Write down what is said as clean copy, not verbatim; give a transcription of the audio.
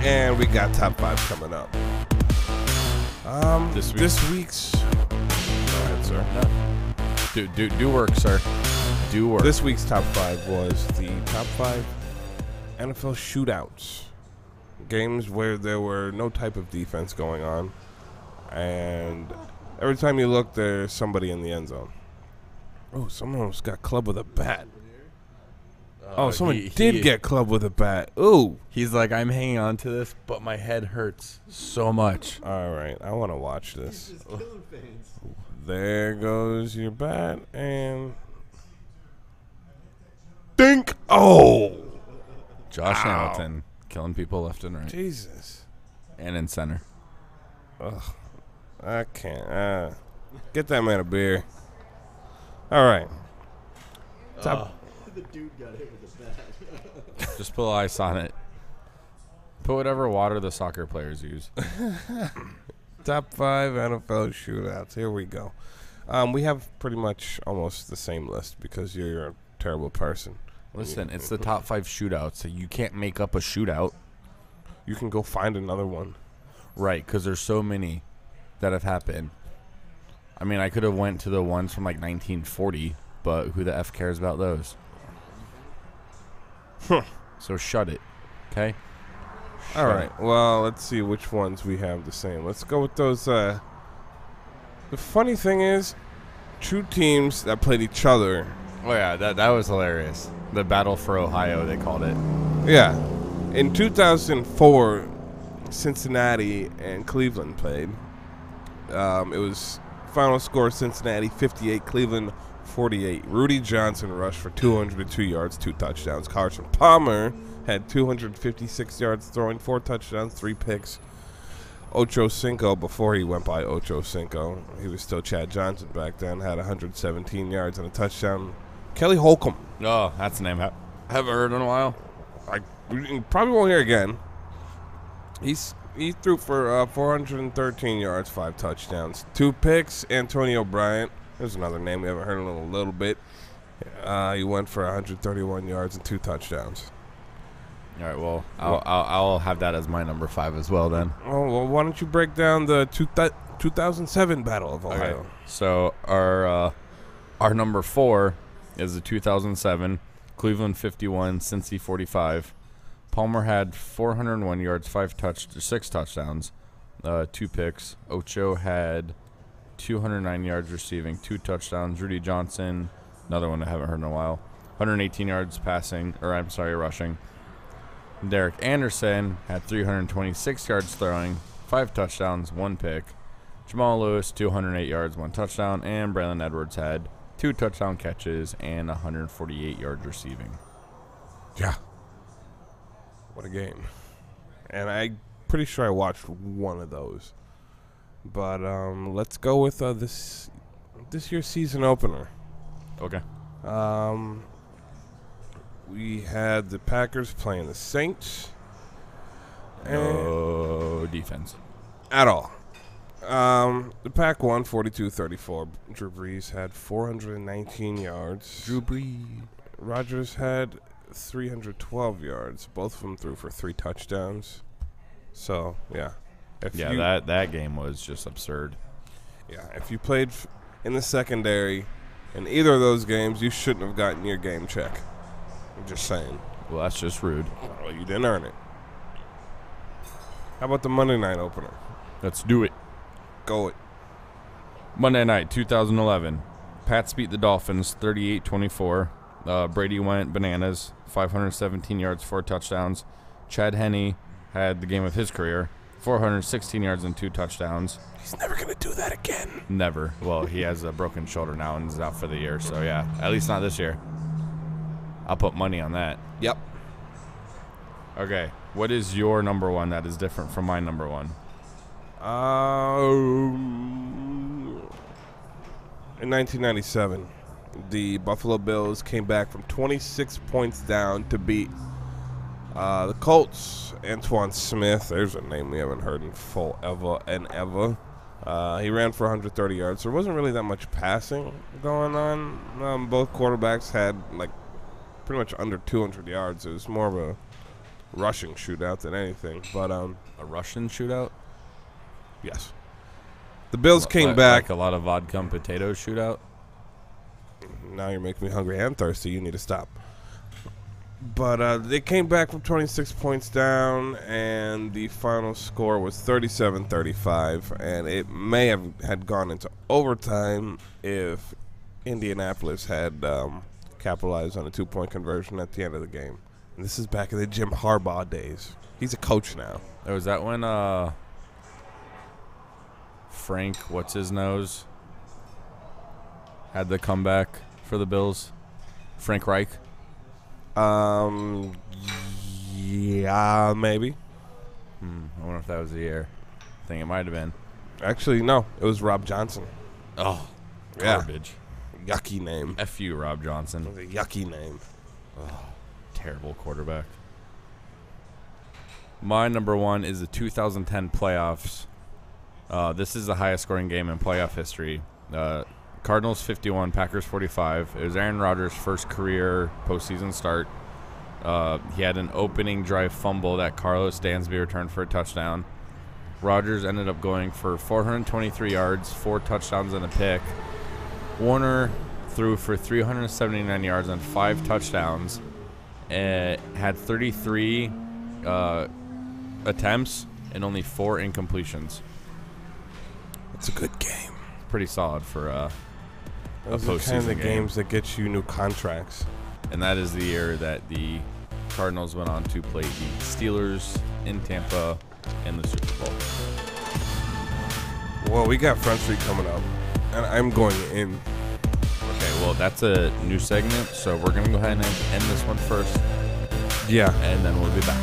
And we got top 5 coming up. This week's. Go ahead, sir. No. Do work, sir. Do work. This week's top 5 was the top 5 NFL shootouts. Games where there were no type of defense going on. And every time you look, there's somebody in the end zone. Oh, someone almost got clubbed with a bat. Oh, someone did get clubbed with a bat. Ooh. He's like, I'm hanging on to this, but my head hurts so much. All right, I want to watch this. There goes your bat, and dink. Oh. Josh Hamilton killing people left and right. Jesus. And in center. Ugh. I can't. Get that man a beer. All right. The dude got hit with a bat. Just put ice on it. Put whatever water the soccer players use. Top 5 NFL shootouts. Here we go. We have pretty much almost the same list because you're a terrible person. Listen, it's the top 5 shootouts, so you can't make up a shootout. You can go find another one. Right, because there's so many that have happened. I mean, I could have went to the ones from like 1940, but who the F cares about those? So shut it, okay? All right. Well, let's see which ones we have the same. Let's go with those. The funny thing is, 2 teams that played each other. Oh, yeah, that was hilarious. The Battle for Ohio, they called it. Yeah. In 2004, Cincinnati and Cleveland played. It was final score Cincinnati 58, Cleveland 48. Rudy Johnson rushed for 202 yards, 2 touchdowns. Carson Palmer had 256 yards, throwing 4 touchdowns, 3 picks. Ocho Cinco, before he went by Ocho Cinco, he was still Chad Johnson back then, had 117 yards and a touchdown. Kelly Holcomb. Oh, that's a name I haven't heard in a while. You probably won't hear again. He threw for 413 yards, 5 touchdowns, 2 picks. Antonio Bryant. There's another name we haven't heard in a little bit. He went for 131 yards and 2 touchdowns. All right, well, I'll have that as my number 5 as well then. Oh, well, why don't you break down the 2007 Battle of Ohio? Okay. So our number 4 is the 2007 Cleveland 51, Cincy 45. Palmer had 401 yards, 6 touchdowns, 2 picks. Ocho had 209 yards receiving, 2 touchdowns. Rudy Johnson, another one I haven't heard in a while, 118 yards rushing. Derek Anderson had 326 yards throwing, 5 touchdowns, 1 pick. Jamal Lewis, 208 yards, 1 touchdown. And Braylon Edwards had 2 touchdown catches and 148 yards receiving. Yeah. What a game. And I'm pretty sure I watched one of those. But let's go with this year's season opener. Okay. We had the Packers playing the Saints. No defense. At all. The Pack won 42-34. Drew Brees had 419 yards. Drew Brees. Rodgers had 312 yards. Both of them threw for 3 touchdowns. So, yeah. That game was just absurd. Yeah, if you played in the secondary in either of those games, you shouldn't have gotten your game check. I'm just saying. Well, that's just rude. Well, you didn't earn it. How about the Monday night opener? Let's do it. Go it. Monday night, 2011. Pats beat the Dolphins 38-24. Brady went bananas, 517 yards, 4 touchdowns. Chad Henne had the game of his career, 416 yards and 2 touchdowns. He's never going to do that again. Never. Well, he has a broken shoulder now and is out for the year, so yeah, at least not this year. I'll put money on that. Yep. Okay, what is your number 1 that is different from my number 1? In 1997, the Buffalo Bills came back from 26 points down to beat the Colts. Antoine Smith, there's a name we haven't heard in forever and ever. He ran for 130 yards. There wasn't really that much passing going on. Both quarterbacks had like pretty much under 200 yards. It was more of a rushing shootout than anything. But A Russian shootout? yes, the Bills came Like back. a lot of vodka and potato shootout. Now you're making me hungry and thirsty. You need to stop. But they came back from 26 points down, and the final score was 37-35, and it may have had gone into overtime if Indianapolis had capitalized on a 2-point conversion at the end of the game. And this is back in the Jim Harbaugh days. He's a coach now. Oh, was that when Frank, what's his nose, had the comeback for the Bills? Frank Reich? Yeah, maybe. I wonder if that was the year. I think it might have been. Actually, no. It was Rob Johnson. Oh, Yeah. garbage. Yucky name. F you, Rob Johnson. A yucky name. Terrible quarterback. My number one is the 2010 playoffs. This is the highest scoring game in playoff history. Cardinals 51, Packers 45. It was Aaron Rodgers' first career postseason start. He had an opening drive fumble that Carlos Dansby returned for a touchdown. Rodgers ended up going for 423 yards, 4 touchdowns, and a pick. Warner threw for 379 yards and 5 touchdowns. Had 33 attempts and only 4 incompletions. It's a good game. Pretty solid for a Those are the kind postseason of game. games that get you new contracts. And that is the year that the Cardinals went on to play the Steelers in Tampa in the Super Bowl. Well, we got Front Street coming up, and I'm going in. Okay, well, that's a new segment, so we're going to go ahead and end this one first, Yeah. and then we'll be back.